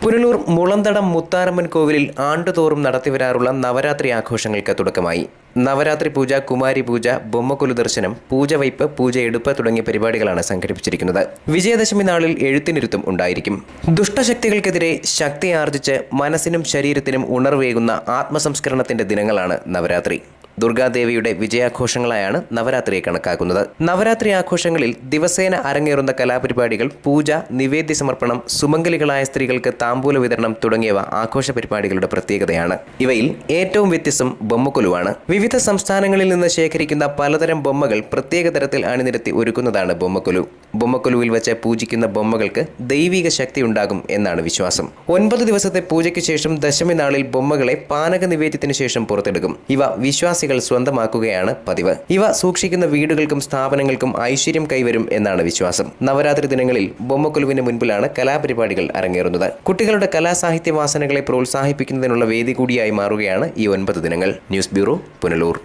പുനലൂർ മുളന്തടം മുത്താരമ്മൻ കോവിലിൽ ആണ്ടുതോറും നടത്തിവരാറുള്ള നവരാത്രി ആഘോഷങ്ങൾക്ക് തുടക്കമായി. നവരാത്രി പൂജ, കുമാരി പൂജ, ബൊമ്മക്കൊലു ദർശനം, പൂജവയ്പ്, പൂജയെടുപ്പ് തുടങ്ങിയ പരിപാടികളാണ് സംഘടിപ്പിച്ചിരിക്കുന്നത്. വിജയദശമി നാളിൽ എഴുത്തിനിരുത്തും ഉണ്ടായിരിക്കും. ദുഷ്ടശക്തികൾക്കെതിരെ ശക്തി ആർജിച്ച് മനസ്സിനും ശരീരത്തിനും ഉണർവേകുന്ന ആത്മസംസ്കരണത്തിന്റെ ദിനങ്ങളാണ് നവരാത്രി. ദുർഗാദേവിയുടെ വിജയാഘോഷങ്ങളായാണ് നവരാത്രിയെ കണക്കാക്കുന്നത്. നവരാത്രി ആഘോഷങ്ങളിൽ ദിവസേന അരങ്ങേറുന്ന കലാപരിപാടികൾ, പൂജ, നിവേദ്യ സമർപ്പണം, സുമംഗലികളായ സ്ത്രീകൾക്ക് താമ്പൂല വിതരണം തുടങ്ങിയവ ആഘോഷ പരിപാടികളുടെ പ്രത്യേകതയാണ്. ഇവയിൽ ഏറ്റവും വ്യത്യസ്തം ബൊമ്മക്കൊലുവാണ്. വിവിധ സംസ്ഥാനങ്ങളിൽ നിന്ന് ശേഖരിക്കുന്ന പലതരം ബൊമ്മകൾ പ്രത്യേക തരത്തിൽ അണിനിരത്തി ഒരുക്കുന്നതാണ് ബൊമ്മക്കൊലു. ബൊമ്മക്കൊലുവിൽ വെച്ച് പൂജിക്കുന്ന ബൊമ്മകൾക്ക് ദൈവിക ശക്തി ഉണ്ടാകും എന്നാണ് വിശ്വാസം. 9 ദിവസത്തെ പൂജയ്ക്ക് ശേഷം ദശമി നാളിൽ ബൊമ്മകളെ പാനക നിവേദ്യത്തിന് ശേഷം പുറത്തെടുക്കും. ഇവ വിശ്വാസികൾ സ്വന്തമാക്കുകയാണ് പതിവ്. ഇവ സൂക്ഷിക്കുന്ന വീടുകൾക്കും സ്ഥാപനങ്ങൾക്കും ഐശ്വര്യം കൈവരും എന്നാണ് വിശ്വാസം. നവരാത്രി ദിനങ്ങളിൽ ബൊമ്മക്കൊലുവിന് മുൻപിലാണ് കലാപരിപാടികൾ അരങ്ങേറുന്നത്. കുട്ടികളുടെ കലാസാഹിത്യ വാസനകളെ പ്രോത്സാഹിപ്പിക്കുന്നതിനുള്ള വേദി കൂടിയായി മാറുകയാണ് ഈ 9 ദിനങ്ങൾ. News bureau, Punalur.